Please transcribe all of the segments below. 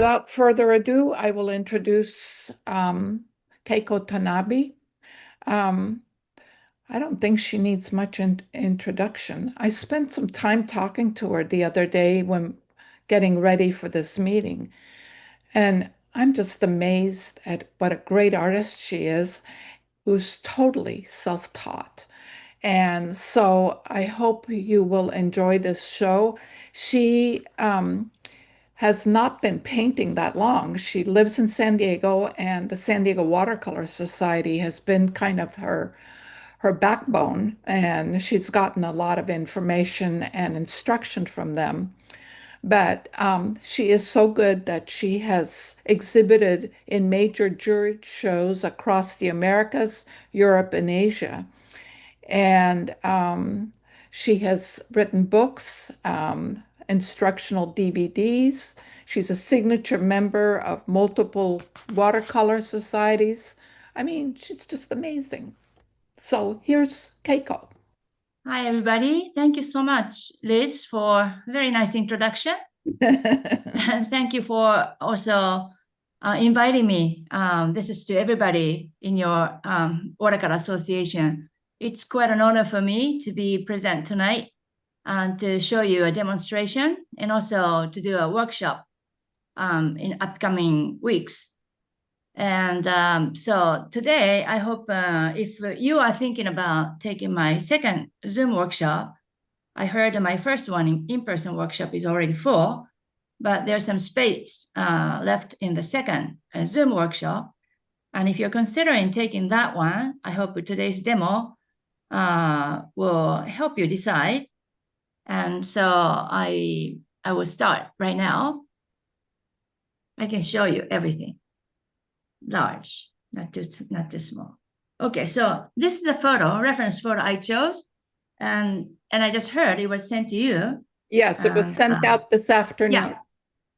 without further ado, I will introduce Keiko Tanabe. Um, I don't think she needs much introduction. I spent some time talking to her the other day when getting ready for this meeting, and I'm just amazed at what a great artist she is, who's totally self-taught. And so I hope you will enjoy this show. She has not been painting that long. She lives in San Diego, and the San Diego Watercolor Society has been kind of her backbone, and she's gotten a lot of information and instruction from them. But she is so good that she has exhibited in major juried shows across the Americas, Europe, and Asia. And she has written books, instructional DVDs. She's a signature member of multiple watercolor societies. I mean, she's just amazing. So here's Keiko. Hi, everybody. Thank you so much, Liz, for a very nice introduction. And thank you for also inviting me. This is to everybody in your Watercolor Association. It's quite an honor for me to be present tonight and to show you a demonstration and also to do a workshop in upcoming weeks. And so today, I hope if you are thinking about taking my second Zoom workshop, I heard my first one in-person workshop is already full, but there's some space left in the second Zoom workshop. And if you're considering taking that one, I hope today's demo will help you decide. And so I will start right now. I can show you everything. Large, not too small. Okay, so this is the reference photo I chose, and I just heard it was sent to you. Yes, it was sent out this afternoon. Yeah,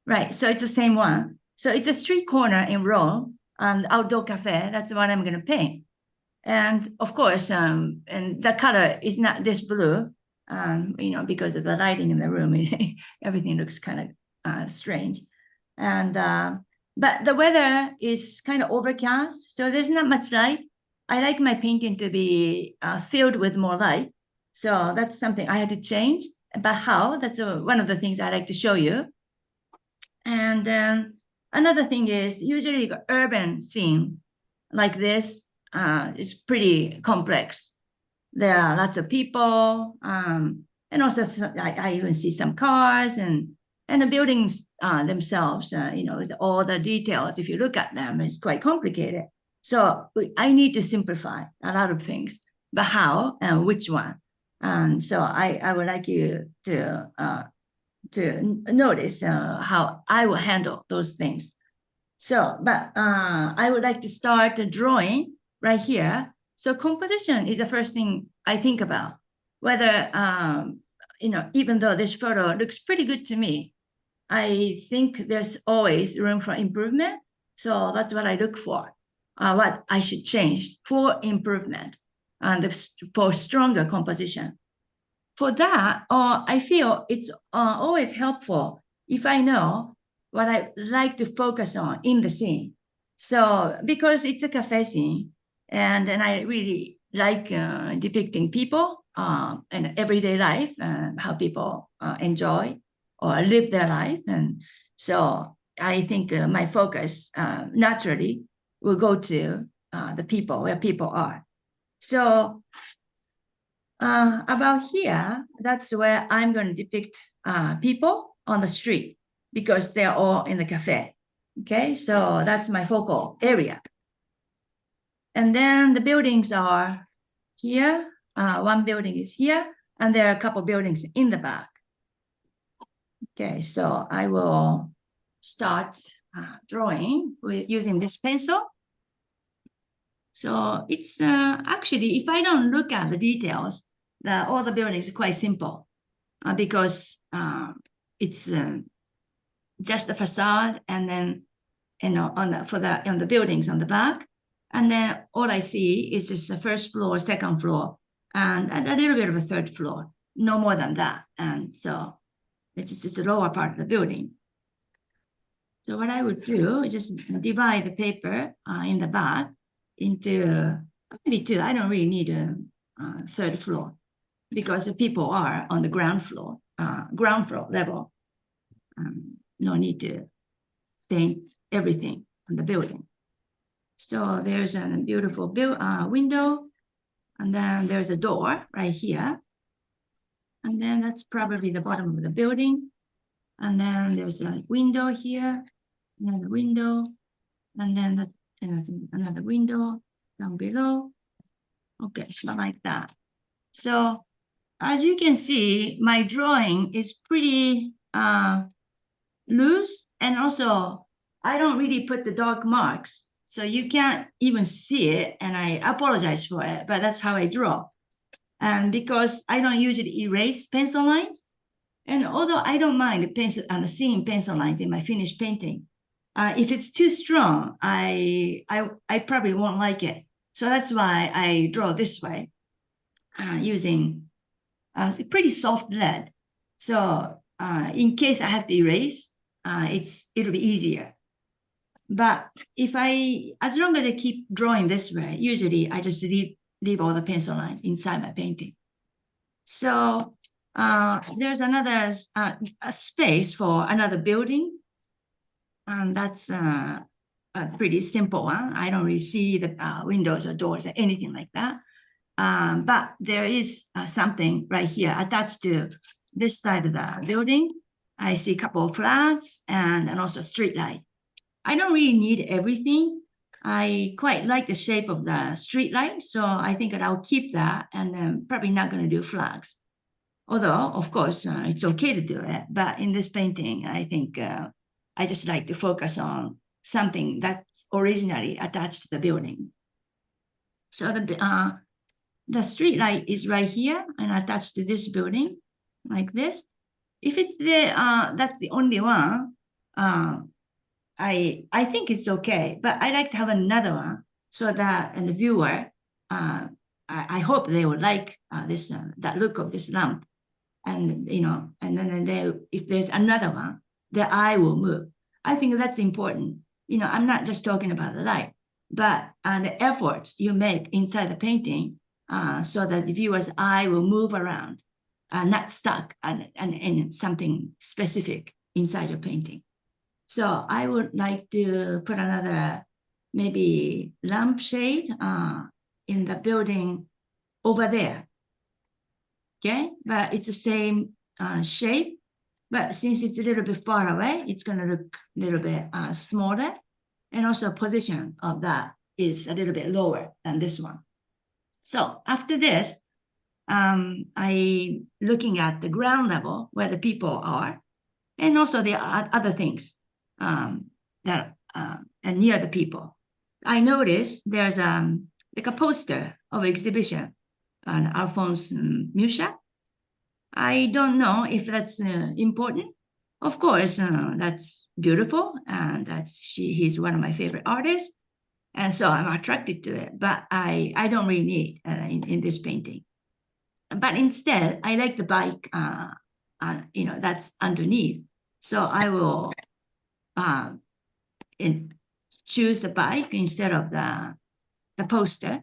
right. So it's the same one. So it's a street corner in Rome, and outdoor cafe. That's what I'm going to paint. And of course, and the color is not this blue, because of the lighting in the room. Everything looks kind of strange, and. But the weather is kind of overcast, so there's not much light. I like my painting to be filled with more light. So that's something I had to change. But how? That's one of the things I like to show you. And another thing is usually urban scene like this is pretty complex. There are lots of people, and also I even see some cars and the buildings themselves, with all the details, if you look at them, it's quite complicated. So I need to simplify a lot of things, but how and which one? And so I would like you to notice how I will handle those things. So, but I would like to start drawing right here. So composition is the first thing I think about, whether, even though this photo looks pretty good to me, I think there's always room for improvement. So that's what I look for, what I should change for improvement and for stronger composition. For that, I feel it's always helpful if I know what I like to focus on in the scene. So because it's a cafe scene, and I really like depicting people and everyday life and how people enjoy or live their life. And so I think my focus naturally will go to the people, where people are. So about here, that's where I'm going to depict people on the street because they're all in the cafe. Okay, so that's my focal area. And then the buildings are here. One building is here, and there are a couple buildings in the back. Okay, so I will start drawing using this pencil. So it's actually, if I don't look at the details, all the buildings are quite simple because it's just the facade, and then on the buildings on the back, and then all I see is just the first floor, second floor, and a little bit of a third floor, no more than that. And so it's just the lower part of the building. So what I would do is just divide the paper in the back into maybe two. I don't really need a third floor because the people are on the ground floor level. No need to paint everything on the building. So there's a beautiful window, and then there's a door right here. And then that's probably the bottom of the building. And then there's a window here, another window, and then another window down below. Okay, so like that. So as you can see, my drawing is pretty loose, and also I don't really put the dark marks, so you can't even see it, and I apologize for it, but that's how I draw. And because I don't usually erase pencil lines, and although I don't mind seeing pencil lines in my finished painting, if it's too strong, I probably won't like it. So that's why I draw this way, using pretty soft lead. So in case I have to erase, it'll be easier. But as long as I keep drawing this way, usually I just leave all the pencil lines inside my painting. So there's another a space for another building, and that's a pretty simple one. I don't really see the windows or doors or anything like that. But there is something right here attached to this side of the building. I see a couple of flags and also a street light. I don't really need everything. I quite like the shape of the street light, so I think that I'll keep that, and I'm probably not going to do flags. Although, of course, it's okay to do it. But in this painting, I think I just like to focus on something that's originally attached to the building. So the street light is right here and attached to this building, like this. If it's there, that's the only one. I think it's okay, but I like to have another one so that the viewer, I hope they would like this that look of this lamp, and and then if there's another one, the eye will move. I think that's important. I'm not just talking about the light, but the efforts you make inside the painting, so that the viewer's eye will move around, not stuck and something specific inside your painting. So I would like to put another maybe lampshade in the building over there. Okay, but it's the same shape, but since it's a little bit far away, it's going to look a little bit smaller, and also position of that is a little bit lower than this one. So after this, I looking at the ground level where the people are, and also the other things that are near the people. I noticed there's like a poster of exhibition on Alphonse Mucha. I don't know if that's important. Of course, that's beautiful, and he's one of my favorite artists, and so I'm attracted to it. But I don't really need in this painting. But instead, I like the bike, that's underneath. So I will choose the bike instead of the poster.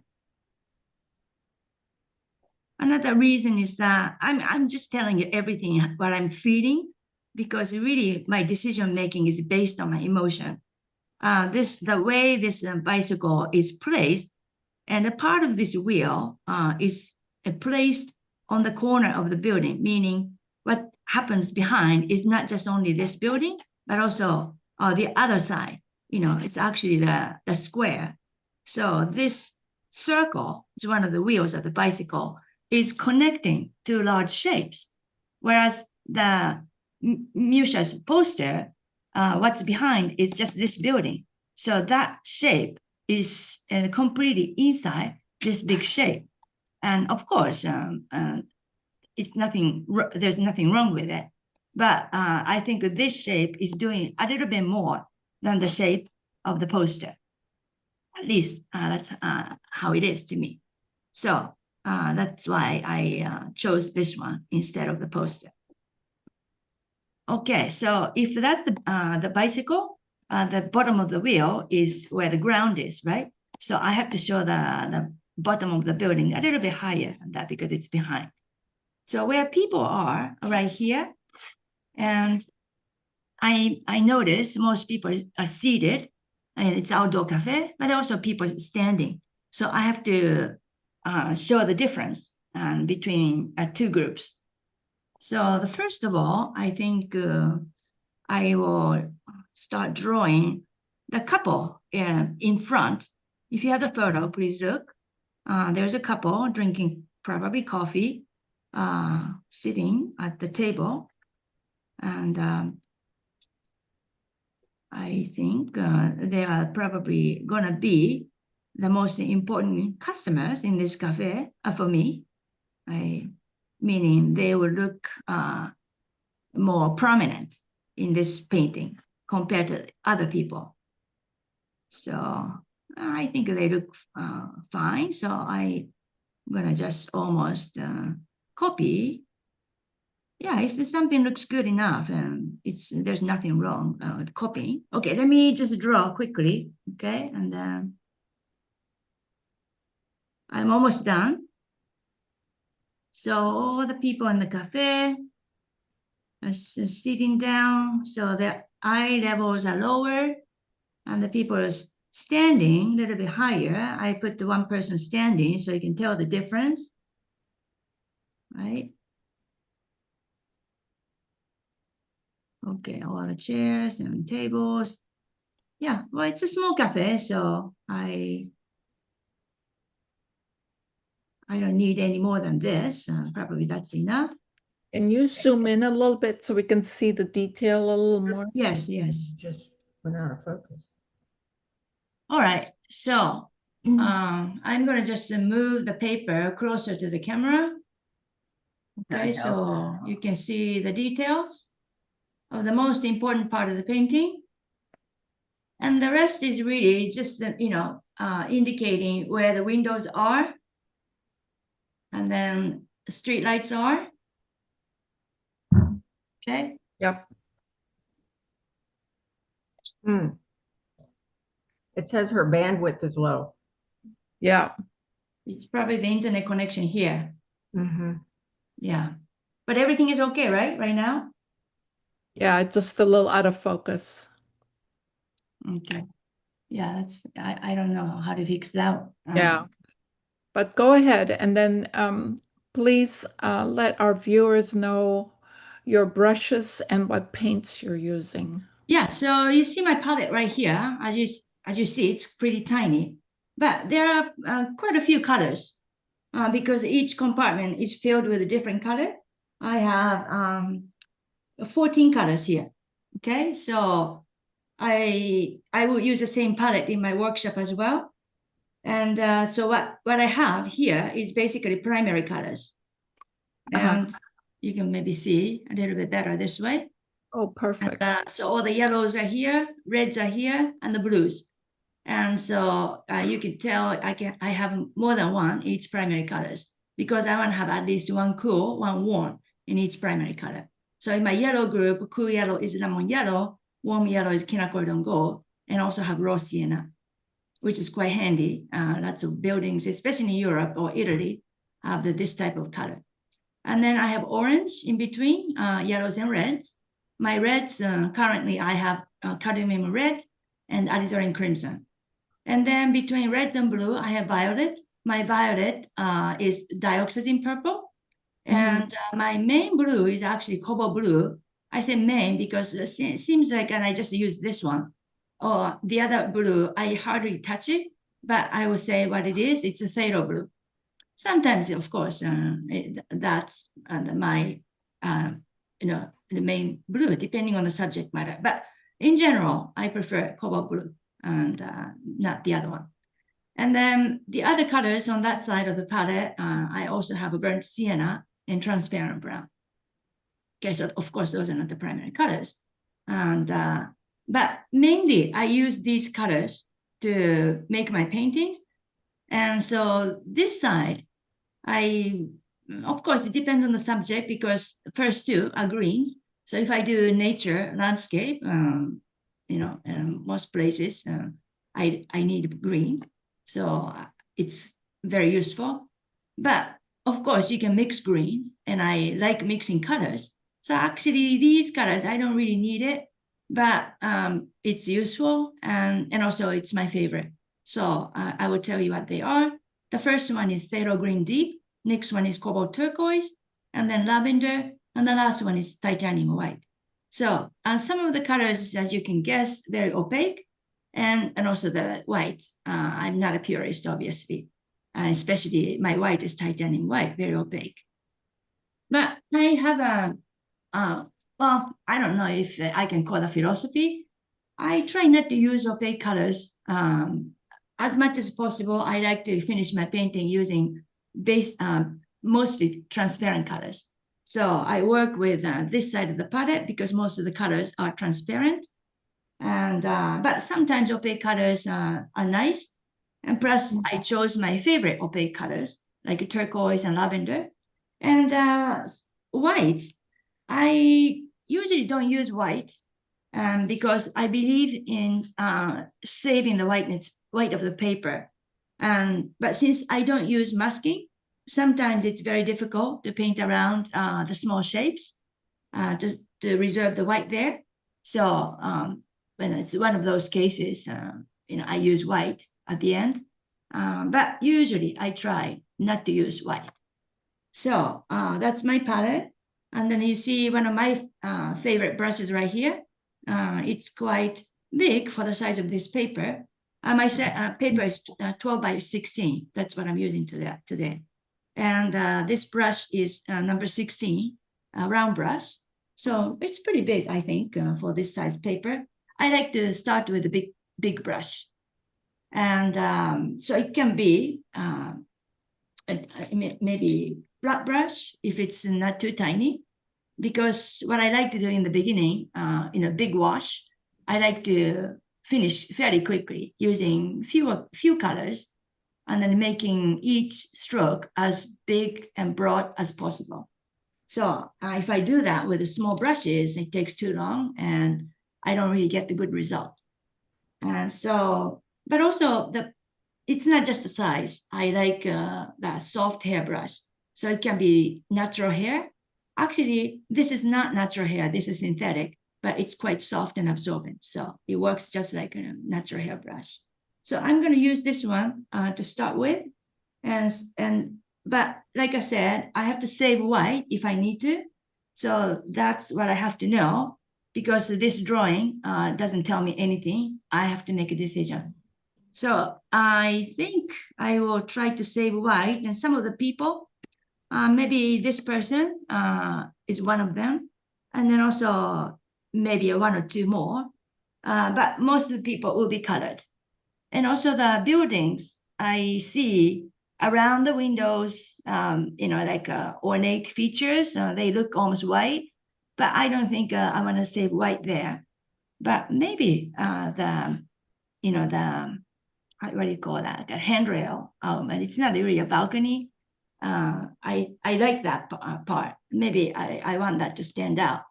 Another reason is that I'm just telling you everything what I'm feeling, because really my decision making is based on my emotion. The way this bicycle is placed, and a part of this wheel is placed on the corner of the building, meaning what happens behind is not just only this building, but also the other side. It's actually the square. So this circle is one of the wheels of the bicycle, is connecting two large shapes, whereas the Mucha's poster, what's behind is just this building. So that shape is completely inside this big shape. And of course, there's nothing wrong with it. But I think that this shape is doing a little bit more than the shape of the poster. At least that's how it is to me. So that's why I chose this one instead of the poster. Okay, so if that's the bicycle, the bottom of the wheel is where the ground is, right? So I have to show the bottom of the building a little bit higher than that because it's behind. So where people are right here, and I notice most people are seated, and it's outdoor cafe, but also people standing. So I have to show the difference between two groups. So the first of all, I think I will start drawing the couple in front. If you have the photo, please look. There's a couple drinking probably coffee, sitting at the table. And I think they are probably going to be the most important customers in this cafe for me. Meaning they will look more prominent in this painting compared to other people. So I think they look fine. So I'm gonna just almost copy. Yeah, if something looks good enough and there's nothing wrong with copying. Okay, let me just draw quickly. Okay, and then I'm almost done. So all the people in the cafe are sitting down, so their eye levels are lower, and the people are standing a little bit higher. I put the one person standing so you can tell the difference, right? Okay, all the chairs and tables. Yeah, well, it's a small cafe, so I don't need any more than this. Probably that's enough. Can you zoom in a little bit so we can see the detail a little more? Yes, yes. Just went out of focus. All right, so I'm gonna just move the paper closer to the camera. Okay, so you can see the details of the most important part of the painting. And the rest is really just, indicating where the windows are and then street lights are. Okay. Yep. It says her bandwidth is low. Yeah. It's probably the internet connection here. Mm-hmm. Yeah. But everything is okay, right? Right now? Yeah, it's just a little out of focus. Okay. Yeah, I don't know how to fix that. Yeah. But go ahead and then please let our viewers know your brushes and what paints you're using. Yeah, so you see my palette right here. As you see, it's pretty tiny, but there are quite a few colors because each compartment is filled with a different color. I have 14 colors here. Okay, so I will use the same palette in my workshop as well. And so what I have here is basically primary colors. And you can maybe see a little bit better this way. Oh, perfect. And, so all the yellows are here, reds are here, and the blues. And so you can tell I have more than one each primary colors because I want to have at least one cool, one warm in each primary color. So in my yellow group, cool yellow is lemon yellow, warm yellow is quinacridone gold, and also have raw sienna, which is quite handy. Lots of buildings, especially in Europe or Italy, have this type of color. And then I have orange in between, yellows and reds. My reds, currently I have cadmium red and alizarin crimson. And then between reds and blue, I have violet. My violet is dioxazine purple. And my main blue is actually cobalt blue. I say main because it seems like, and I just use this one. Or the other blue, I hardly touch it, but I will say what it is. It's a phthalo blue. Sometimes, of course, that's my, the main blue, depending on the subject matter. But in general, I prefer cobalt blue and not the other one. And then the other colors on that side of the palette, I also have a burnt sienna and transparent brown. Okay, so of course, those are not the primary colors. And but mainly, I use these colors to make my paintings. And so this side, of course, it depends on the subject because the first two are greens. So if I do nature, landscape, most places I need green, so it's very useful. But of course, you can mix greens, and I like mixing colors. So actually, these colors I don't really need it, but it's useful, and also it's my favorite. So I will tell you what they are. The first one is phthalo green deep. Next one is cobalt turquoise, and then lavender, and the last one is titanium white. So some of the colors, as you can guess, very opaque, and also the white. I'm not a purist, obviously, and especially my white is titanium white, very opaque. But I have well, I don't know if I can call it a philosophy. I try not to use opaque colors as much as possible. I like to finish my painting using mostly transparent colors. So I work with this side of the palette because most of the colors are transparent. And but sometimes opaque colors are nice. And plus, I chose my favorite opaque colors like turquoise and lavender. And white, I usually don't use white because I believe in saving the white of the paper. But since I don't use masking, sometimes it's very difficult to paint around the small shapes to reserve the white there. So when it's one of those cases, I use white at the end. But usually I try not to use white. So that's my palette. And then you see one of my favorite brushes right here. It's quite big for the size of this paper. My paper is 12 by 16. That's what I'm using today. And this brush is number 16, round brush. So it's pretty big, I think, for this size paper. I like to start with a big brush. And so it can be maybe flat brush if it's not too tiny, because what I like to do in the beginning, in a big wash, I like to finish fairly quickly using few colors and then making each stroke as big and broad as possible. So if I do that with the small brushes, it takes too long and I don't really get the good result. And so, but also it's not just the size. I like that soft hairbrush. So it can be natural hair. Actually, this is not natural hair. This is synthetic, but it's quite soft and absorbent. So it works just like a natural hairbrush. So I'm going to use this one to start with. But like I said, I have to save white if I need to. So that's what I have to know, because this drawing doesn't tell me anything. I have to make a decision. So I think I will try to save white, and some of the people, maybe this person is one of them, and then also maybe one or two more, but most of the people will be colored. And also the buildings I see around the windows, like ornate features, they look almost white, but I don't think I want to save white there. But maybe what do you call that? A handrail. And it's not really a balcony. I like that part. Maybe I want that to stand out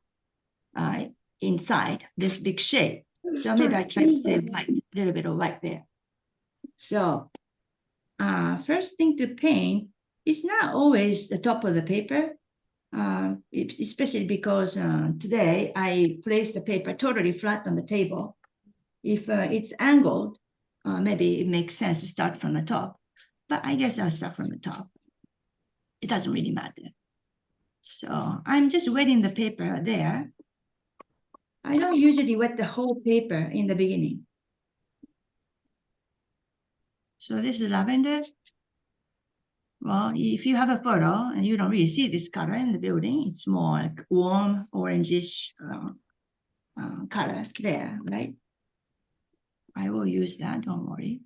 inside this big shape. So maybe I try to save white, a little bit of white there. So first thing to paint is not always the top of the paper, especially because today I place the paper totally flat on the table. If it's angled, maybe it makes sense to start from the top, but I guess I'll start from the top. It doesn't really matter. So I'm just wetting the paper there. I don't usually wet the whole paper in the beginning. So this is lavender. Well, if you have a photo and you don't really see this color in the building, it's more like warm orangish color there, right? I will use that, don't worry.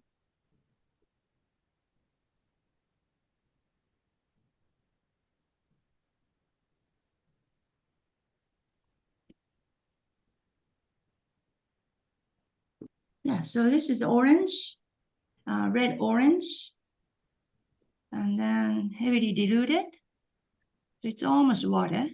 Yeah, so this is orange, red orange, and then heavily diluted. It's almost water.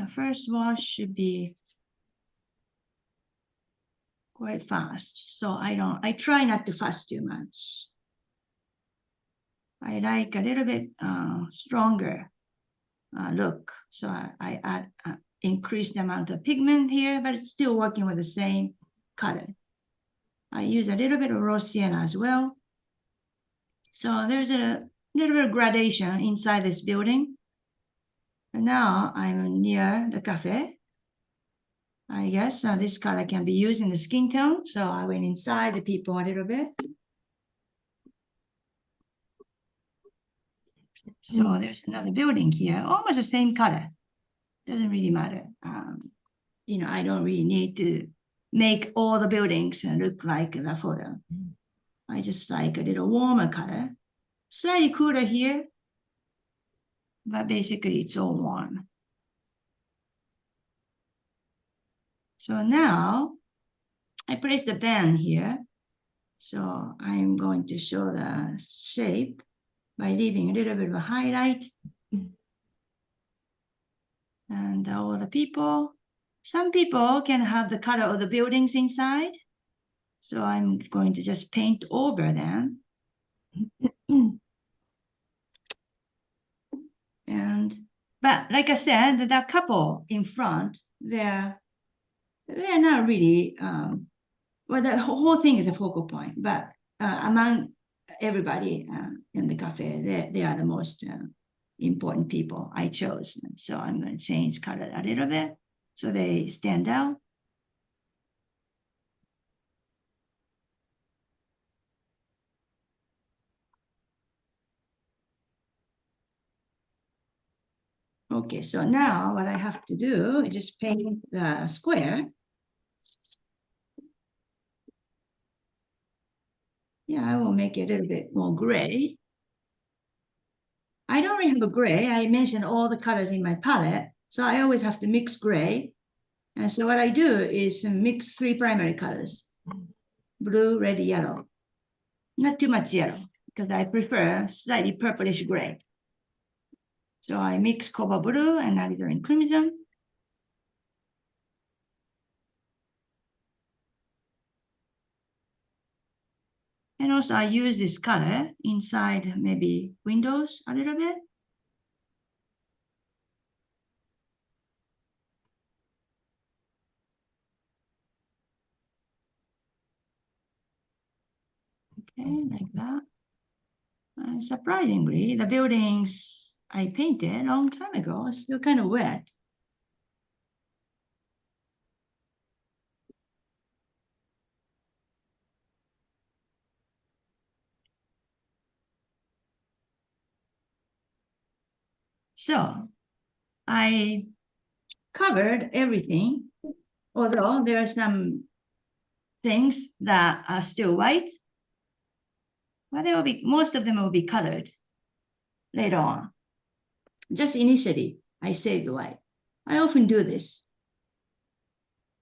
the first wash should be quite fast. So I try not to fast too much. I like a little bit stronger look. So I add increase the amount of pigment here, but it's still working with the same color. I use a little bit of raw sienna as well. So there's a little bit of gradation inside this building. And now I'm near the cafe. I guess this color can be used in the skin tone. So I went inside the people a little bit. So there's another building here, almost the same color. Doesn't really matter. I don't really need to make all the buildings look like the photo. I just like a little warmer color. Slightly cooler here, but basically it's all warm. So now I place the pen here. So I'm going to show the shape by leaving a little bit of a highlight. And all the people, some people can have the color of the buildings inside. So I'm going to just paint over them. But like I said, the couple in front, they're not really, well, the whole thing is a focal point, but among everybody in the cafe, they are the most important people I chose. So I'm going to change color a little bit so they stand out. Okay, so now what I have to do is just paint the square. Yeah, I will make it a little bit more gray. I don't really have a gray. I mentioned all the colors in my palette, so I always have to mix gray. And so what I do is mix 3 primary colors: blue, red, yellow. Not too much yellow, because I prefer slightly purplish gray. So I mix cobalt blue and alizarin crimson. And also I use this color inside maybe windows a little bit. Okay, like that. And surprisingly, the buildings I painted a long time ago are still kind of wet. So I covered everything, although there are some things that are still white, but there will be, most of them will be colored later on. Just initially, I saved white. I often do this,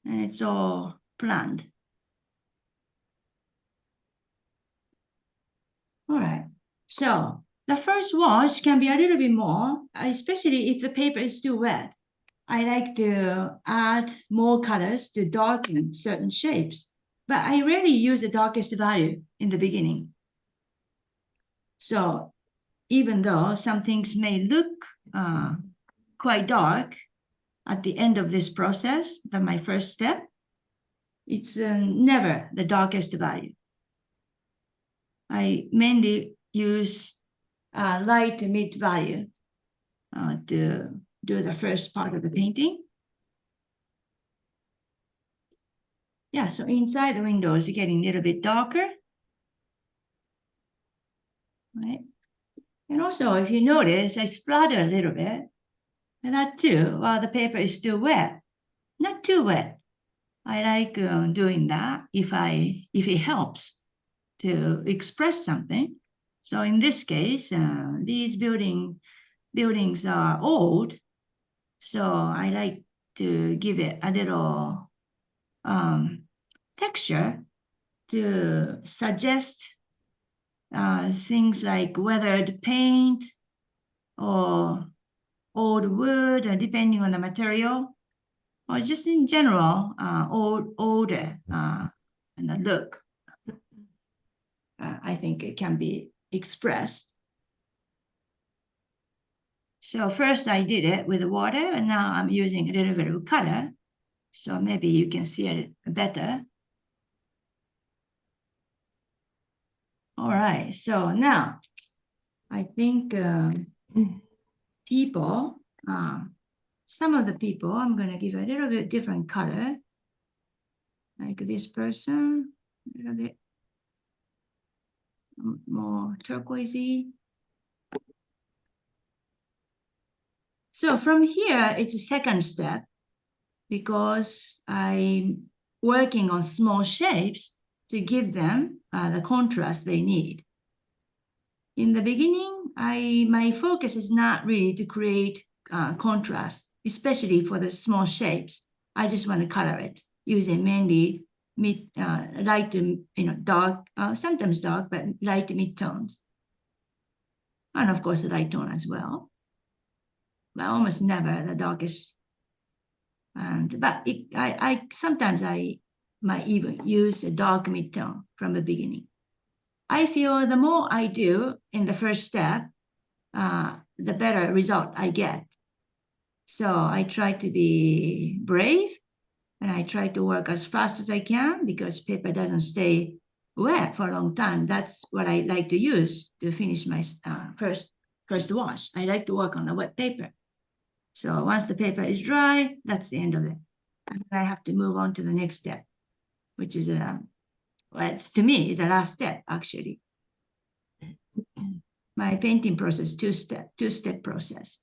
and it's all planned. All right, so the first wash can be a little bit more, especially if the paper is still wet. I like to add more colors to darken certain shapes, but I rarely use the darkest value in the beginning. So even though some things may look quite dark at the end of this process, my first step, it's never the darkest value. I mainly use light to mid value to do the first part of the painting. Yeah, so inside the windows are getting a little bit darker, right? And also, if you notice, I splatter a little bit, and that too, while the paper is still wet, not too wet. I like doing that if it helps to express something. So in this case, these buildings are old, so I like to give it a little texture to suggest things like weathered paint or old wood, depending on the material, or just in general, older and the look. I think it can be expressed. So first I did it with water, and now I'm using a little bit of color. So maybe you can see it better. All right, so now I think people, some of the people, I'm going to give a little bit different color. Like this person, a little bit more turquoisey. So from here, it's a second step because I'm working on small shapes to give them the contrast they need. In the beginning, my focus is not really to create contrast, especially for the small shapes. I just want to color it using mainly light to dark, sometimes dark, but light to mid-tones. And of course, the light tone as well. But almost never the darkest. But sometimes I might even use a dark mid-tone from the beginning. I feel the more I do in the first step, the better result I get. So I try to be brave, and I try to work as fast as I can because paper doesn't stay wet for a long time. That's what I like to use to finish my first wash. I like to work on the wet paper. So once the paper is dry, that's the end of it. And I have to move on to the next step, which is, well, it's to me, the last step, actually. My painting process, two-step process.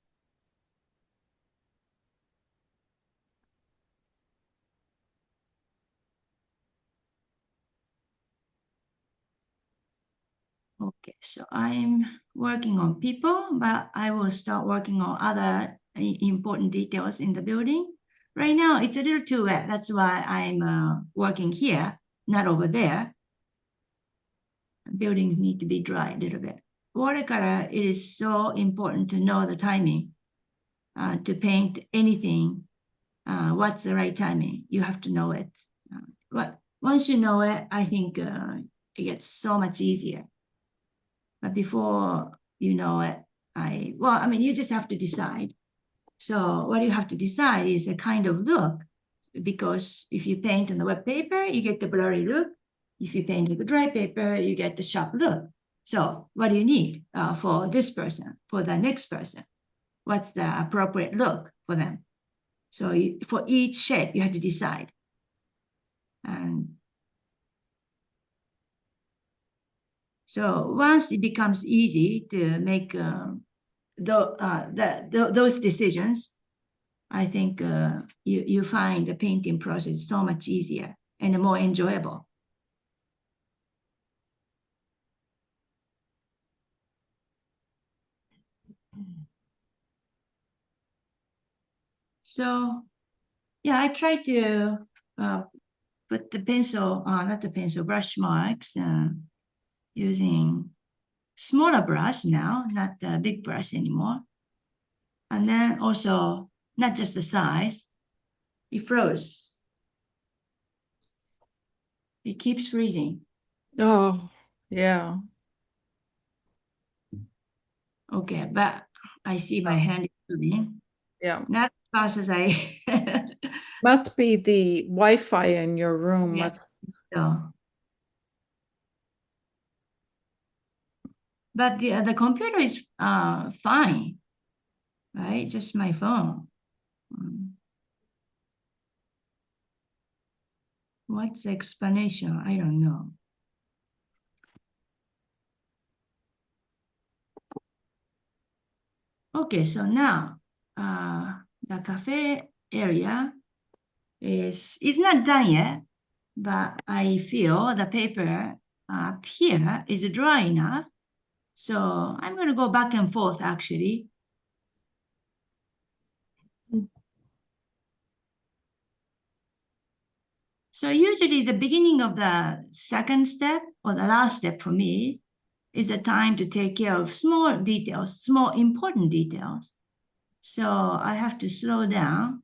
Okay, so I'm working on people, but I will start working on other important details in the building. Right now, it's a little too wet. That's why I'm working here, not over there. Buildings need to be dry a little bit. Watercolor, it is so important to know the timing. To paint anything, what's the right timing? You have to know it. But once you know it, I think it gets so much easier. But before you know it, you just have to decide. So what you have to decide is a kind of look, because if you paint on the wet paper, you get the blurry look. If you paint with the dry paper, you get the sharp look. So what do you need for this person, for the next person? What's the appropriate look for them? So for each shape, you have to decide. And so once it becomes easy to make those decisions, I think you find the painting process so much easier and more enjoyable. So yeah, I try to put the pencil, not the pencil, brush marks using smaller brush now, not the big brush anymore. And then also, not just the size, it froze. It keeps freezing. Oh, yeah. Okay, but I see my hand is moving. Yeah. Not as fast as I. Must be the Wi-Fi in your room. Yeah. So. But the computer is fine, right? Just my phone. What's the explanation? I don't know. Okay, so now the cafe area is not done yet, but I feel the paper up here is dry enough. So I'm going to go back and forth, actually. So usually the beginning of the second step or the last step for me is a time to take care of small details, small important details. So I have to slow down.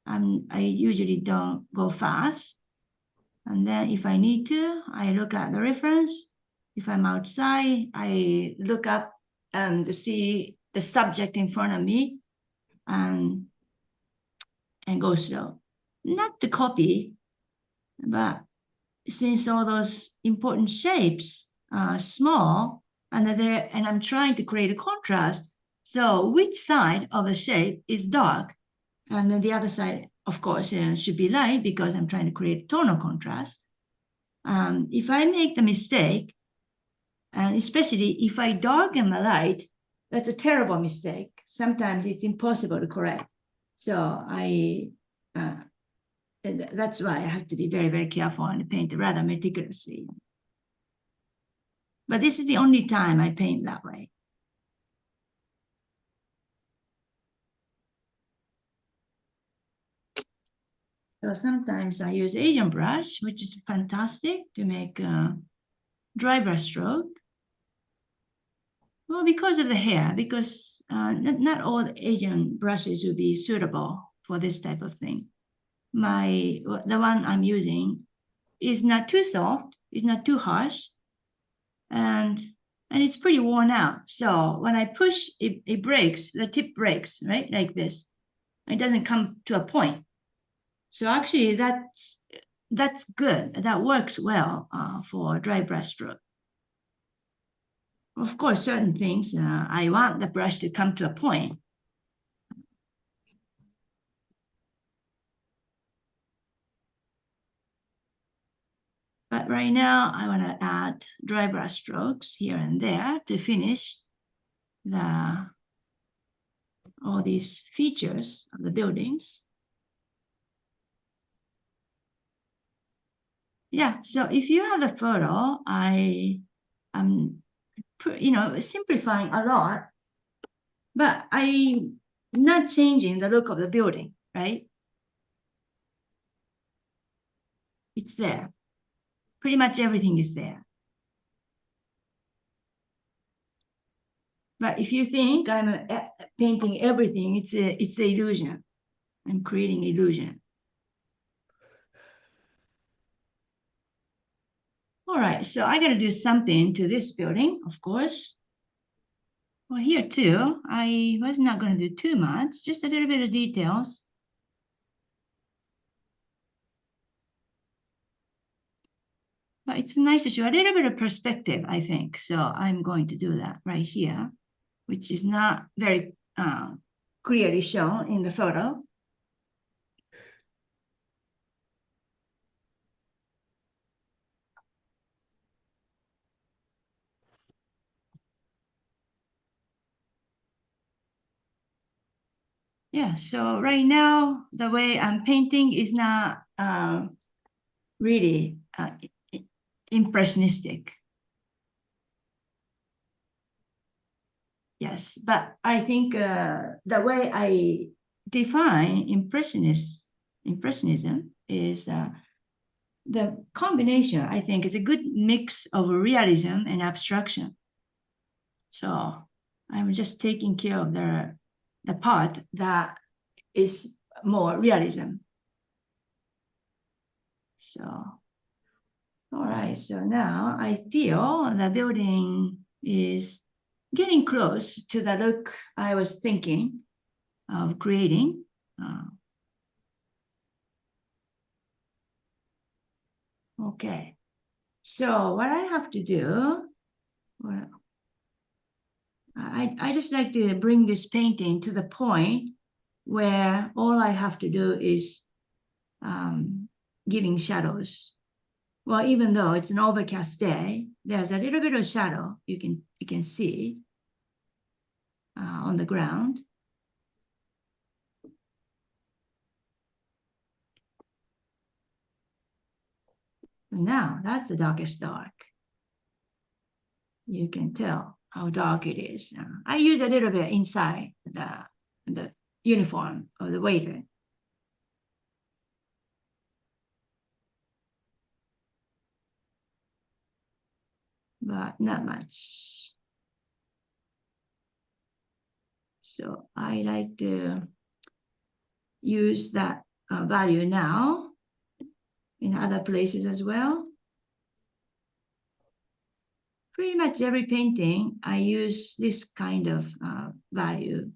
I usually don't go fast. And then if I need to, I look at the reference. If I'm outside, I look up and see the subject in front of me and go slow. Not to copy, but since all those important shapes are small and I'm trying to create a contrast, so which side of the shape is dark and then the other side, of course, should be light because I'm trying to create tonal contrast. If I make the mistake, and especially if I darken the light, that's a terrible mistake. Sometimes it's impossible to correct. So that's why I have to be very, very careful and paint rather meticulously. But this is the only time I paint that way. So sometimes I use Asian brush, which is fantastic to make a dry brush stroke. Well, because of the hair, because not all Asian brushes will be suitable for this type of thing. The one I'm using is not too soft, it's not too harsh, and it's pretty worn out. So when I push, it breaks, the tip breaks, right? Like this. It doesn't come to a point. So actually that's good. That works well for dry brush stroke. Of course, certain things, I want the brush to come to a point. But right now, I want to add dry brush strokes here and there to finish all these features of the buildings. Yeah, so if you have a photo, I'm simplifying a lot, but I'm not changing the look of the building, right? It's there. Pretty much everything is there. But if you think I'm painting everything, it's the illusion. I'm creating illusion. All right, so I got to do something to this building, of course. Well, here too, I was not going to do too much, just a little bit of details. But it's nice to show a little bit of perspective, I think. So I'm going to do that right here, which is not very clearly shown in the photo. Yeah, so right now, the way I'm painting is not really impressionistic. Yes, but I think the way I define impressionism is the combination, I think, is a good mix of realism and abstraction. So I'm just taking care of the part that is more realism. So, all right, so now I feel the building is getting close to the look I was thinking of creating. Okay, so what I have to do, well, I just like to bring this painting to the point where all I have to do is giving shadows. Well, even though it's an overcast day, there's a little bit of shadow you can see on the ground. And now that's the darkest dark. You can tell how dark it is. I use a little bit inside the uniform of the waiter. But not much. So I like to use that value now in other places as well. Pretty much every painting, I use this kind of value,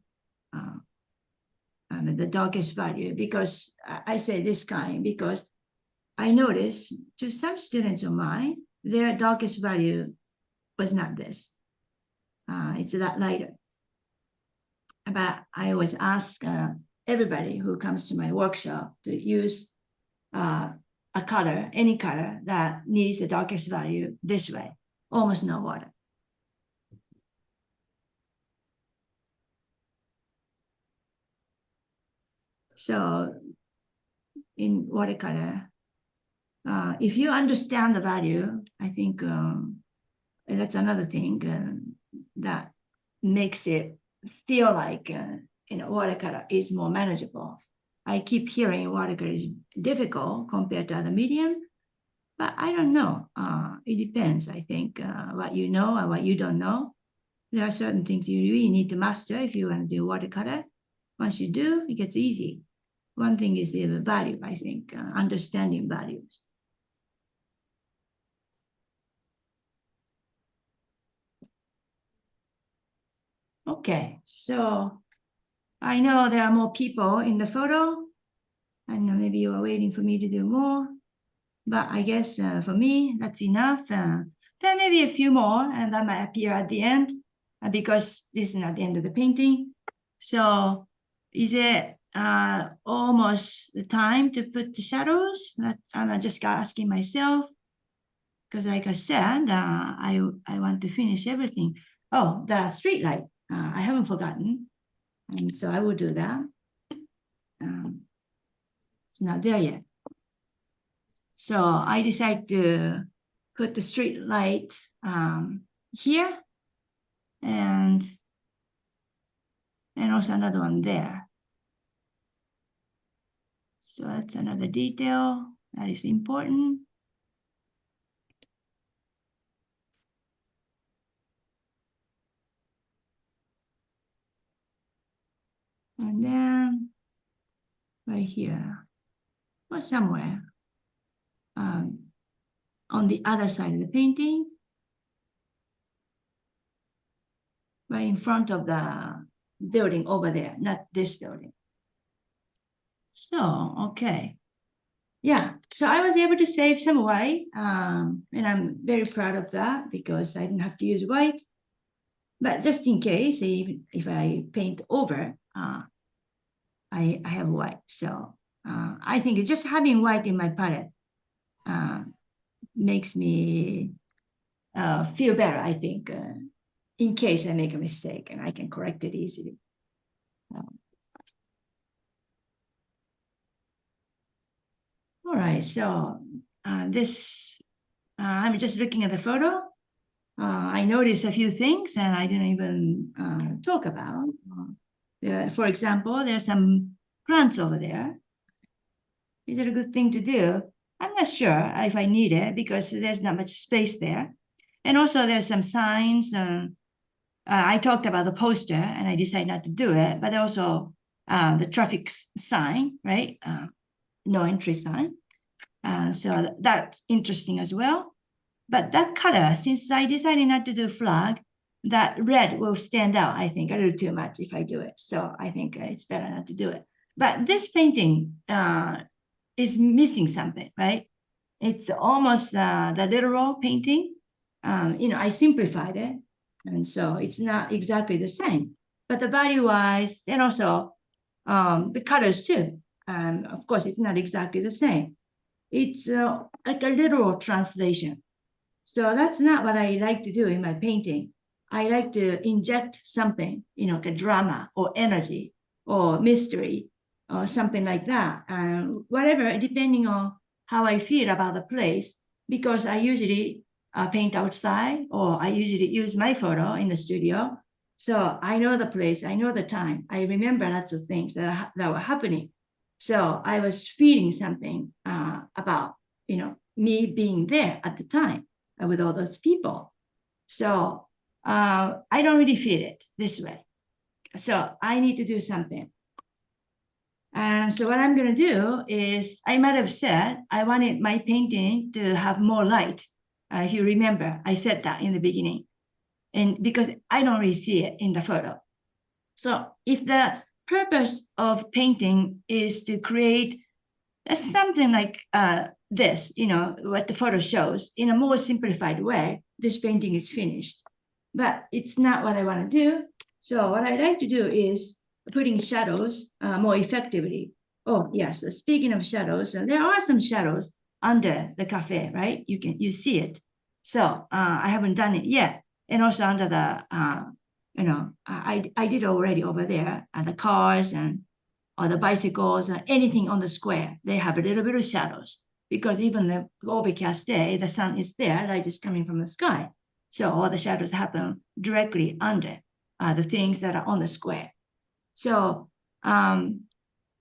the darkest value, because I say this kind because I noticed to some students of mine, their darkest value was not this. It's a lot lighter. But I always ask everybody who comes to my workshop to use a color, any color that needs the darkest value this way, almost no water. So in watercolor, if you understand the value, I think that's another thing that makes it feel like watercolor is more manageable. I keep hearing watercolor is difficult compared to other medium, but I don't know. It depends, I think, what you know and what you don't know. There are certain things you really need to master if you want to do watercolor. Once you do, it gets easy. One thing is the value, I think, understanding values. Okay, so I know there are more people in the photo. I know maybe you are waiting for me to do more, but I guess for me, that's enough. There may be a few more, and that might appear at the end because this is not the end of the painting. So is it almost the time to put the shadows? I'm just asking myself, because like I said, I want to finish everything. Oh, the street light. I haven't forgotten. And so I will do that. It's not there yet. So I decided to put the street light here and also another one there. So that's another detail that is important. And then right here, or somewhere on the other side of the painting, right in front of the building over there, not this building. So, okay. Yeah, so I was able to save some white, and I'm very proud of that because I didn't have to use white. But just in case, if I paint over, I have white. So I think just having white in my palette makes me feel better, I think, in case I make a mistake and I can correct it easily. All right, so this, I'm just looking at the photo. I noticed a few things and I didn't even talk about. For example, there's some plants over there. Is it a good thing to do? I'm not sure if I need it because there's not much space there. And also there's some signs. I talked about the poster and I decided not to do it, but also the traffic sign, right? No entry sign. So that's interesting as well. But that color, since I decided not to do flag, that red will stand out, I think, a little too much if I do it. So I think it's better not to do it. But this painting is missing something, right? It's almost the literal painting. I simplified it. And so it's not exactly the same. But the value-wise, and also the colors too. Of course, it's not exactly the same. It's like a literal translation. So that's not what I like to do in my painting. I like to inject something, like a drama or energy or mystery or something like that. Whatever, depending on how I feel about the place, because I usually paint outside or I usually use my photo in the studio. So I know the place, I know the time. I remember lots of things that were happening. So I was feeling something about, me being there at the time with all those people. So I don't really feel it this way. So I need to do something. And so what I'm going to do is, I might have said I wanted my painting to have more light. If you remember, I said that in the beginning. And because I don't really see it in the photo. So if the purpose of painting is to create something like this, what the photo shows in a more simplified way, this painting is finished. But it's not what I want to do. So what I like to do is putting shadows more effectively. Oh, yes. So speaking of shadows, there are some shadows under the cafe, right? You see it. So I haven't done it yet. And also under the, I did already over there, the cars or the bicycles or anything on the square, they have a little bit of shadows because even the overcast day, the sun is there, light is coming from the sky. So all the shadows happen directly under the things that are on the square. So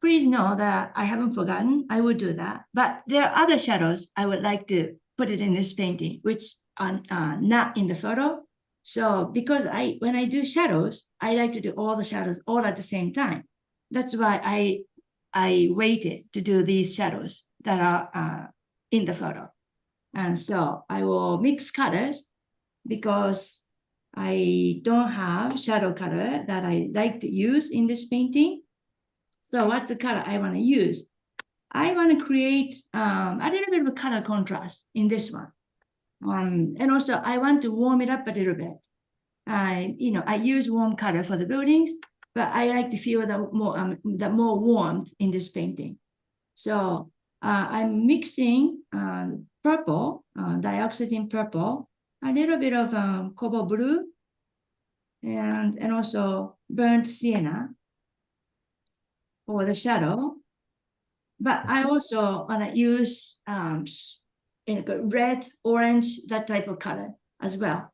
please know that I haven't forgotten, I would do that. But there are other shadows I would like to put it in this painting, which are not in the photo. So because when I do shadows, I like to do all the shadows all at the same time. That's why I waited to do these shadows that are in the photo. And so I will mix colors because I don't have shadow color that I like to use in this painting. So what's the color I want to use? I want to create a little bit of a color contrast in this one. And also I want to warm it up a little bit. I use warm color for the buildings, but I like to feel the more warmth in this painting. So I'm mixing purple, dioxazine purple, a little bit of cobalt blue, and also burnt sienna for the shadow. But I also want to use red, orange, that type of color as well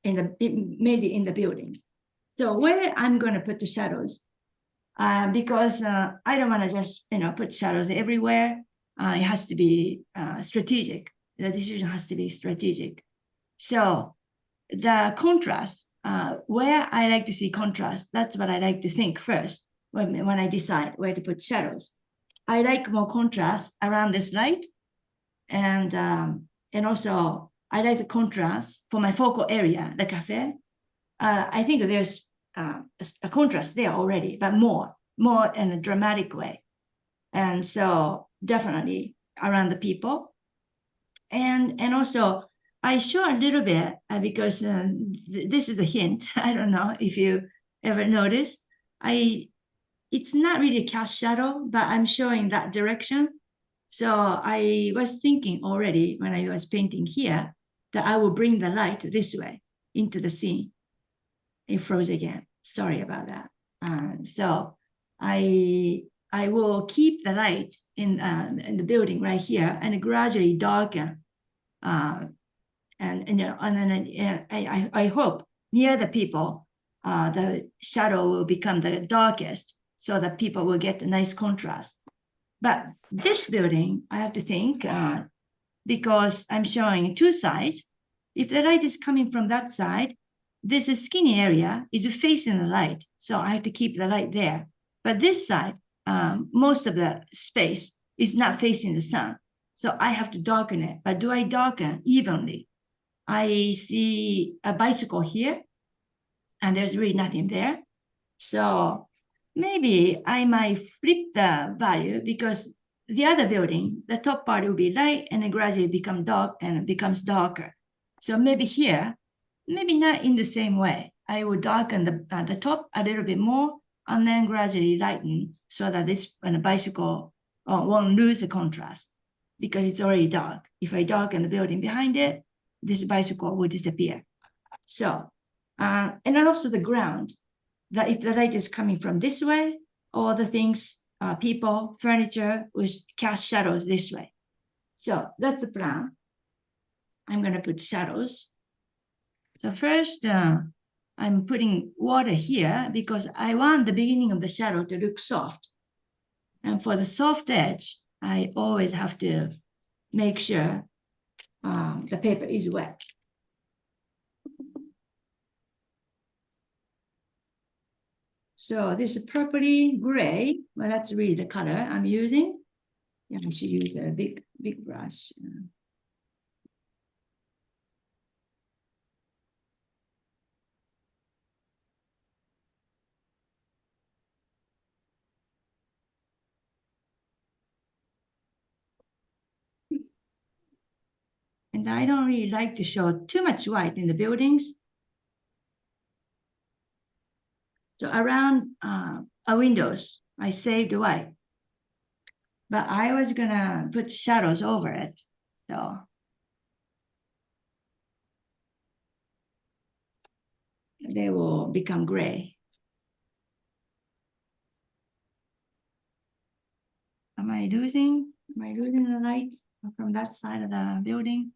maybe in the buildings. So where I'm going to put the shadows, because I don't want to just put shadows everywhere. It has to be strategic. The decision has to be strategic. So the contrast, where I like to see contrast, that's what I like to think first when I decide where to put shadows. I like more contrast around this light, and also I like the contrast for my focal area, the cafe. I think there's a contrast there already, but more in a dramatic way. And so definitely around the people. And also I show a little bit because this is a hint. I don't know if you ever noticed. It's not really a cast shadow, but I'm showing that direction. So I was thinking already when I was painting here that I will bring the light this way into the scene. It froze again. Sorry about that. So I will keep the light in the building right here and gradually darken. And then I hope near the people, the shadow will become the darkest so that people will get a nice contrast. But this building, I have to think, because I'm showing two sides. If the light is coming from that side, this skinny area is facing the light. So I have to keep the light there. But this side, most of the space is not facing the sun. So I have to darken it. But do I darken evenly? I see a bicycle here, and there's really nothing there. So maybe I might flip the value because the other building, the top part will be light and then gradually become dark and it becomes darker. So maybe here, maybe not in the same way. I will darken the top a little bit more and then gradually lighten so that this when the bicycle won't lose the contrast because it's already dark. If I darken the building behind it, this bicycle will disappear. So, and then also the ground, that if the light is coming from this way, all the things, people, furniture will cast shadows this way. So that's the plan. I'm going to put shadows. So first, I'm putting water here because I want the beginning of the shadow to look soft. And for the soft edge, I always have to make sure the paper is wet. So this purpley gray, well, that's really the color I'm using. Yeah, I should use a big brush. And I don't really like to show too much white in the buildings. So around windows, I saved white. But I was gonna put shadows over it. So they will become gray. Am I losing the light from that side of the building?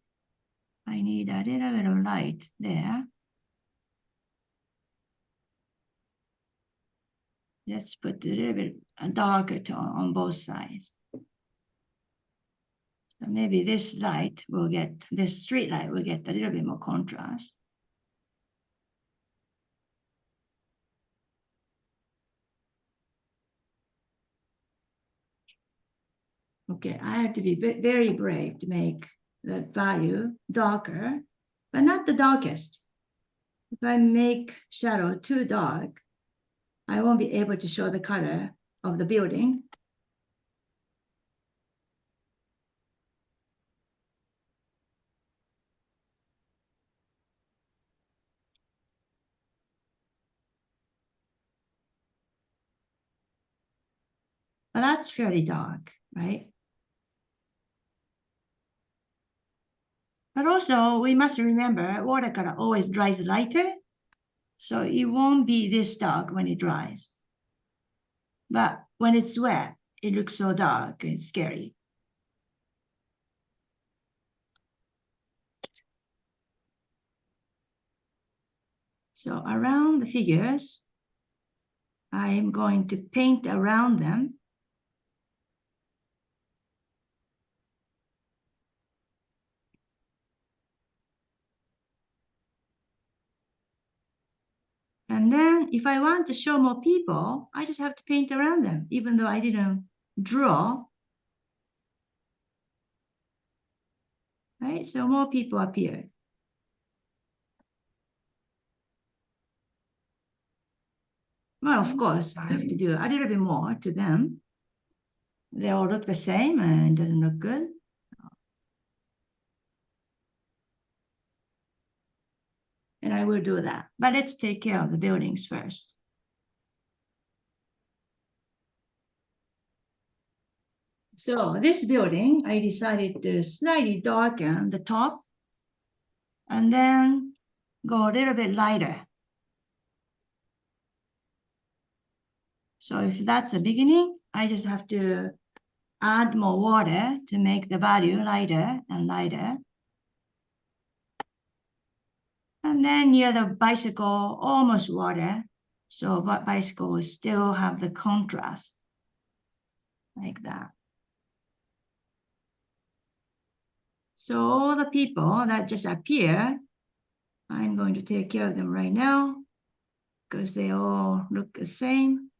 I need a little bit of light there. Let's put a little bit darker tone on both sides. So maybe this street light will get a little bit more contrast. Okay, I have to be very brave to make the value darker, but not the darkest. If I make shadow too dark, I won't be able to show the color of the building. But that's fairly dark, right? But also, we must remember watercolor always dries lighter, so it won't be this dark when it dries. But when it's wet, it looks so dark and scary. So around the figures, I am going to paint around them. And then if I want to show more people, I just have to paint around them, even though I didn't draw. Right? So more people appear. Well, of course, I have to do a little bit more to them. They all look the same and it doesn't look good. And I will do that. But let's take care of the buildings first. So this building, I decided to slightly darken the top and then go a little bit lighter. So if that's the beginning, I just have to add more water to make the value lighter and lighter. And then near the bicycle, almost water. So bicycle will still have the contrast like that. So all the people that just appear, I'm going to take care of them right now because they all look the same.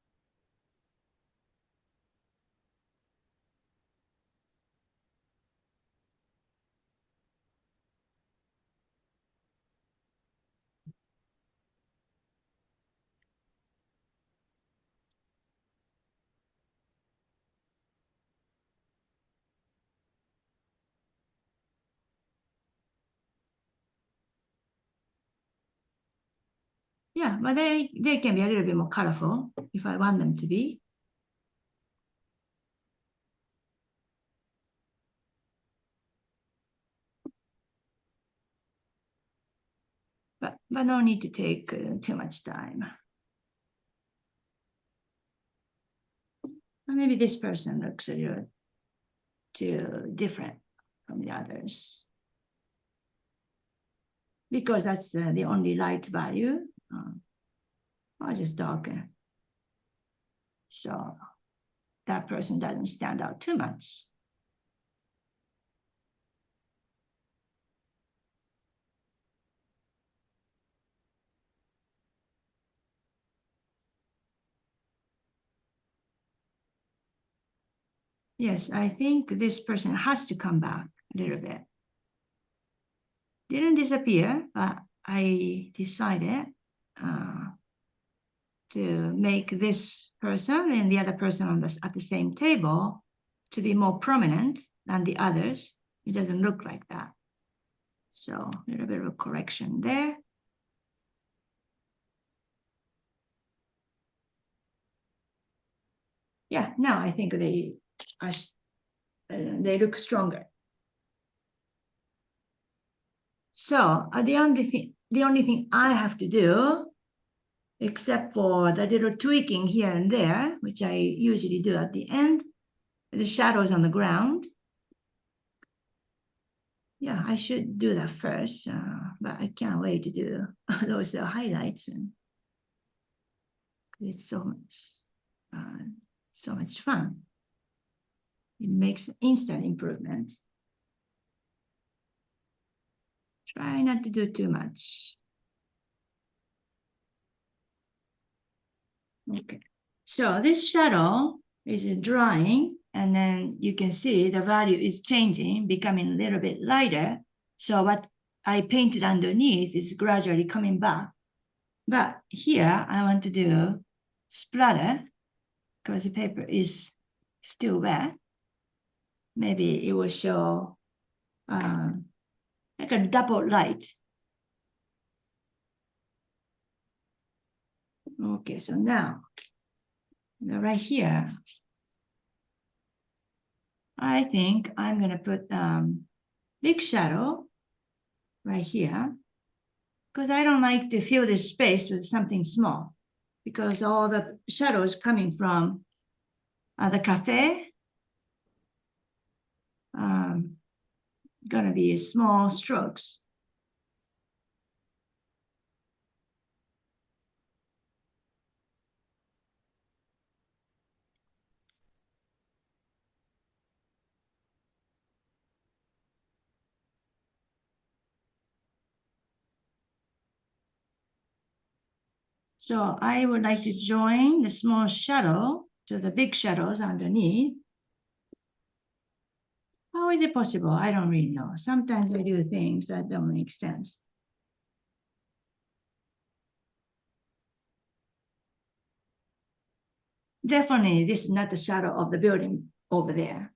Yeah, but they can be a little bit more colorful if I want them to be. But no need to take too much time. Or maybe this person looks a little too different from the others. Because that's the only light value. I'll just darken. So that person doesn't stand out too much. Yes, I think this person has to come back a little bit. Didn't disappear, but I decided to make this person and the other person at the same table to be more prominent than the others. It doesn't look like that. So a little bit of a correction there. Yeah, now I think they look stronger. So the only thing I have to do, except for the little tweaking here and there, which I usually do at the end, the shadows on the ground. Yeah, I should do that first, but I can't wait to do those highlights, and it's so much fun. It makes instant improvement. Try not to do too much. Okay, so this shadow is drying, and then you can see the value is changing, becoming a little bit lighter. So what I painted underneath is gradually coming back. But here I want to do splatter because the paper is still wet. Maybe it will show like a double light. Okay, so now right here, I think I'm gonna put big shadow right here because I don't like to fill this space with something small because all the shadows coming from the cafe gonna be small strokes. So I would like to join the small shadow to the big shadows underneath. How is it possible? I don't really know. Sometimes I do things that don't make sense. Definitely, this is not the shadow of the building over there.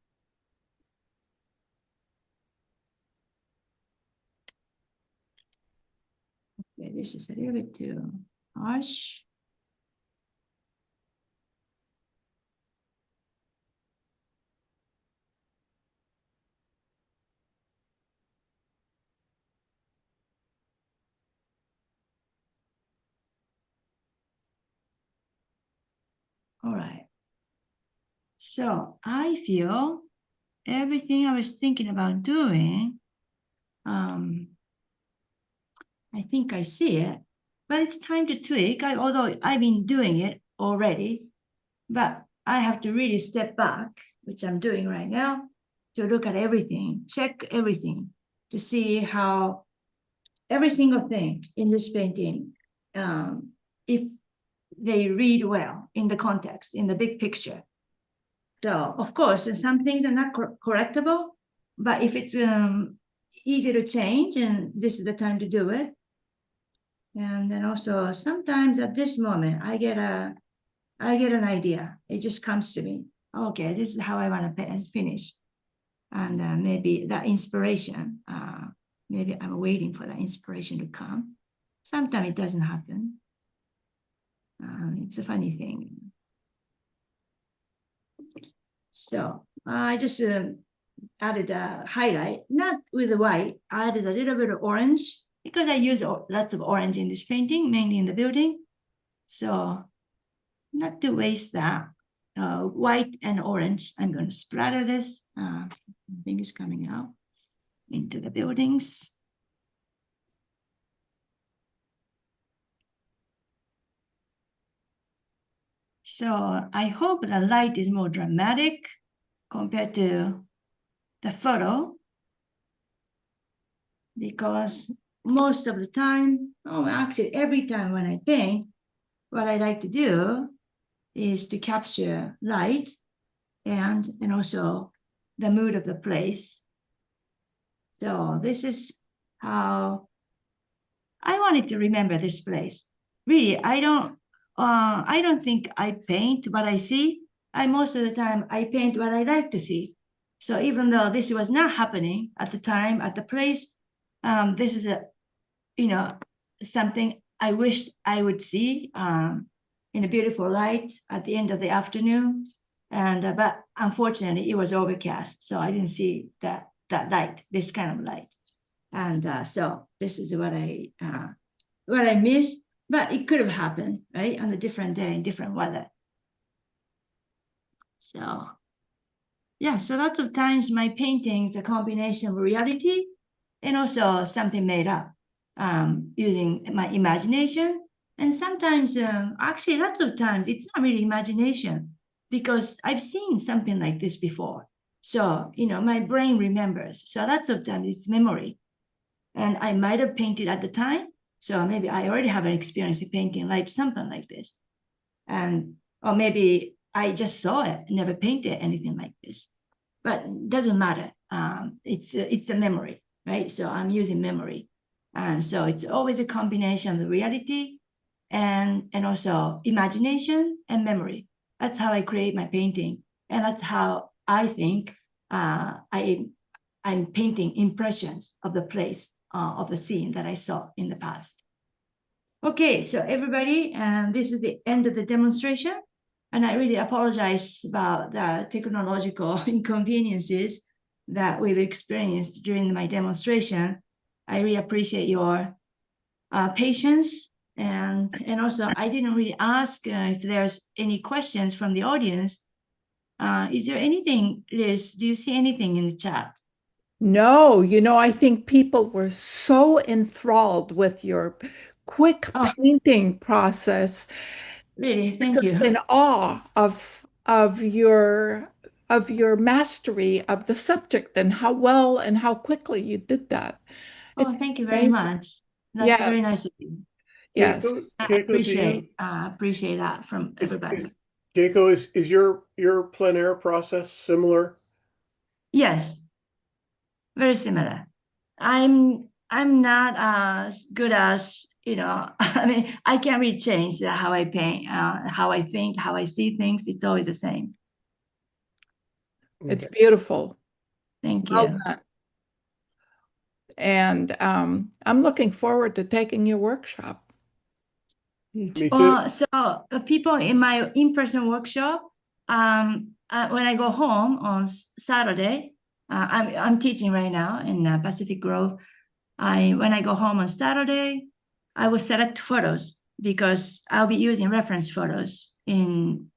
Okay, this is a little bit too harsh. All right. So I feel everything I was thinking about doing, I think I see it, but it's time to tweak. Although I've been doing it already, but I have to really step back, which I'm doing right now, to look at everything, check everything, to see how every single thing in this painting, if they read well in the context, in the big picture. So, of course, some things are not correctable, but if it's easy to change, and this is the time to do it. And then also, sometimes at this moment, I get an idea. It just comes to me. Okay, this is how I want to finish. And maybe that inspiration, maybe I'm waiting for that inspiration to come. Sometimes it doesn't happen. It's a funny thing. So I just added a highlight, not with the white. I added a little bit of orange because I use lots of orange in this painting, mainly in the building. So not to waste that white and orange, I'm going to splatter this. I think it's coming out into the buildings. So I hope the light is more dramatic compared to the photo, because most of the time, actually every time when I paint, what I like to do is to capture light and also the mood of the place. So this is how I wanted to remember this place. Really, I don't think I paint what I see. I most of the time I paint what I like to see. So even though this was not happening at the time at the place, this is a something I wished I would see in a beautiful light at the end of the afternoon. And but unfortunately, it was overcast, so I didn't see that light, this kind of light. And so this is what I missed. But it could have happened, right, on a different day in different weather. So yeah, so lots of times my paintings a combination of reality and also something made up using my imagination. And sometimes, actually, lots of times it's not really imagination because I've seen something like this before. So, my brain remembers. So lots of times it's memory. And I might have painted at the time. So maybe I already have an experience of painting like something like this. Or maybe I just saw it, never painted anything like this. But it doesn't matter. It's a memory, right? So I'm using memory. And so it's always a combination of the reality and also imagination and memory. That's how I create my painting. And that's how I think I'm painting impressions of the place, of the scene that I saw in the past. Okay, so everybody, this is the end of the demonstration. And I really apologize about the technological inconveniences that we've experienced during my demonstration. I really appreciate your patience. And also, I didn't really ask if there's any questions from the audience. Is there anything, Liz? Do you see anything in the chat? No, I think people were so enthralled with your quick Oh, painting process. really? They're Thank you. just in awe of your mastery of the subject and how well and how quickly you did that. Oh, It's thank you very amazing. much. That's very nice Yes, of you. yes. I Keiko, do you appreciate that from everybody. is Keiko is your plein air process similar? Yes, very similar. I'm not as good as I mean, I can't really change how I paint, how I think, how I see things. It's always the same. It's Okay. beautiful. Thank Well you. done. And I'm looking forward to taking your workshop. Me too. So people in my in-person workshop, when I go home on Saturday, I'm teaching right now in Pacific Grove. When I go home on Saturday, I will select photos because I'll be using reference photos in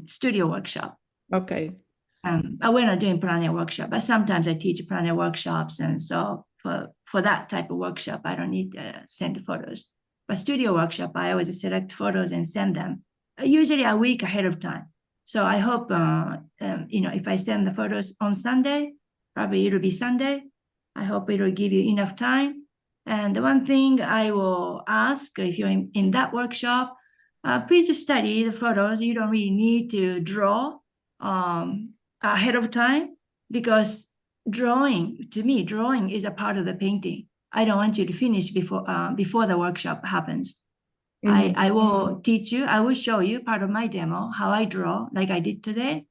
studio workshop. Okay. We're not doing planning workshop, but sometimes I teach planning workshops, and so for that type of workshop, I don't need to send photos. But studio workshop, I always select photos and send them, usually a week ahead of time. So I hope, if I send the photos on Sunday, probably it'll be Sunday. I hope it'll give you enough time. And the one thing I will ask, if you're in that workshop, please study the photos. You don't really need to draw ahead of time because to me, drawing is a part of the painting. I don't want you to finish before the workshop happens. Mhm. I will teach you, I will show you part of my demo, how I draw like I did today.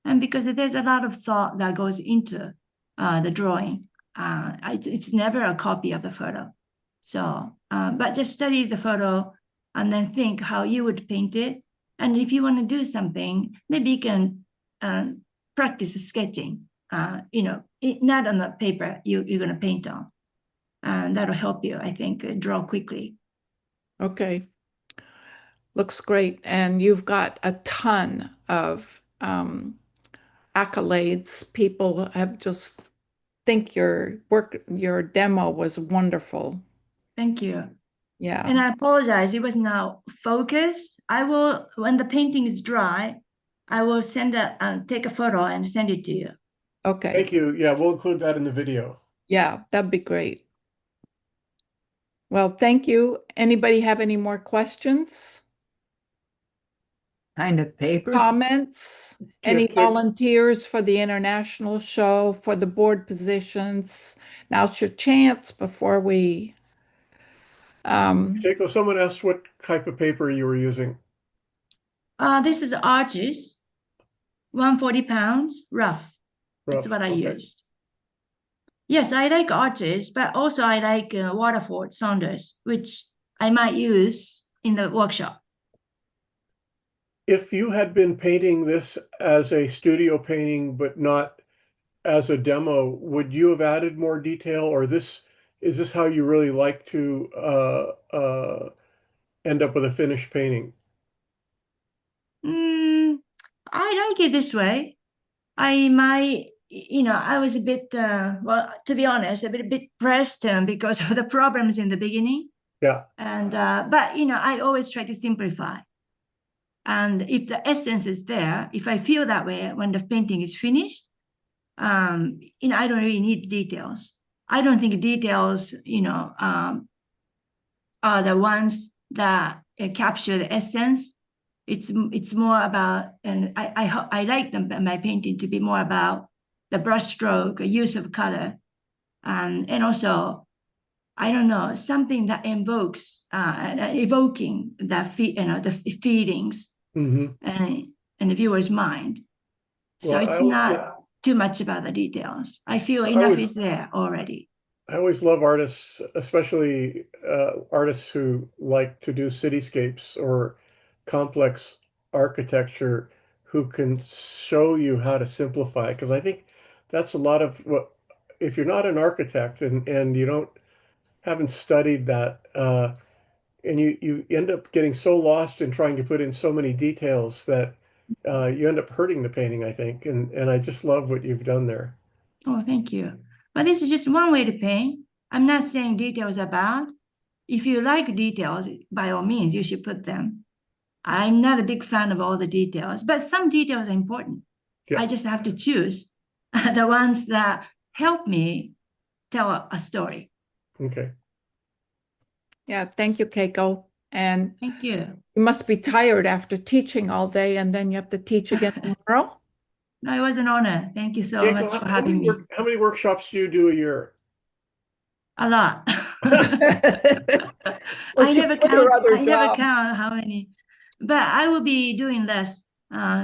And because there's a lot of thought that goes into the drawing, it's never a copy of the photo. So, but just study the photo and then think how you would paint it. And if you want to do something, maybe you can practice sketching, not on the paper you're going to paint on. And that'll help you, I think, draw quickly. Okay. Looks great. And you've got a ton of accolades. People have just think your demo was wonderful. Thank you. Yeah. And I apologize, it was now focused. I will, when the painting is dry, I will take a photo and send it to you. Okay. Thank you. Yeah, we'll include that in the video. Yeah, that'd be great. Well, thank you. Anybody have any more questions? kind of paper? comments? Any Kate, volunteers for the international show, for the board positions? Now's your chance before we, Keiko, someone asked what type of paper you were using. This is Arches, 140 pounds, rough. That's Rough, what I okay. used. Yes, I like Arches, but also I like Waterford Saunders, which I might use in the workshop. If you had been painting this as a studio painting, but not as a demo, would you have added more detail, or is this how you really like to end up with a finished painting? I like it this way. I might, I was a bit, well, to be honest, a bit pressed because of the problems in the beginning. Yeah. And, but, I always try to simplify. And if the essence is there, if I feel that way when the painting is finished, I don't really need details. I don't think details, are the ones that capture the essence. It's more about, and I like them, my painting to be more about the brushstroke, use of color, and also I don't know, something that invokes evoking the feelings Mm-hmm. and the viewer's mind. So Well, it's not too much about the details. I feel enough is there already. I always love artists, especially artists who like to do cityscapes or complex architecture, who can show you how to simplify. Because I think that's a lot of what, if you're not an architect and you haven't studied that, and you end up getting so lost in trying to put in so many details that you end up hurting the painting, I think. And I just love what you've done there. Oh, thank you. But this is just one way to paint. I'm not saying details are bad. If you like details, by all means, you should put them. I'm not a big fan of all the details, but some details are important. Yeah. I just have to choose the ones that help me tell a story. Okay. yeah, thank you, Keiko. And Thank you. you must be tired after teaching all day and then you have to teach again tomorrow. No, it was an honor. Thank you so Keiko, much for having me. how many workshops do you do a year? A lot. Well, she quit her other I never job. count how many, but I will be doing less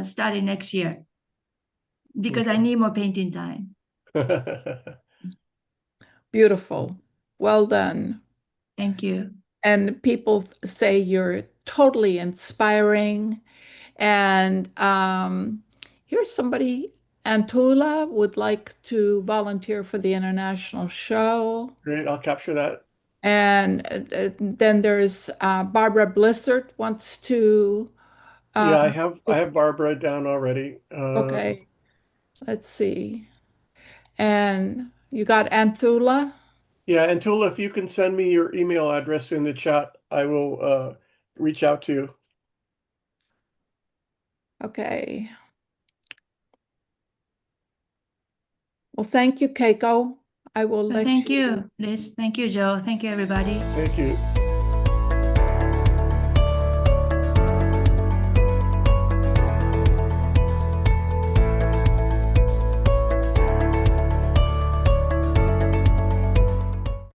starting next year because I need more painting time. Beautiful. Well done. Thank you. And people say you're totally inspiring. And here's somebody, Antula would like to volunteer for the international show. Great, I'll capture that. And then there's Barbara Blissert wants to. Yeah, I have Barbara down already. Okay, let's see. And you got Anthula? Yeah, and Tula, if you can send me your email address in the chat, I will reach out to you. Okay. Well, thank you, Keiko. I will let Thank you. you, Liz. Thank you, Joe. Thank you, everybody. Thank you.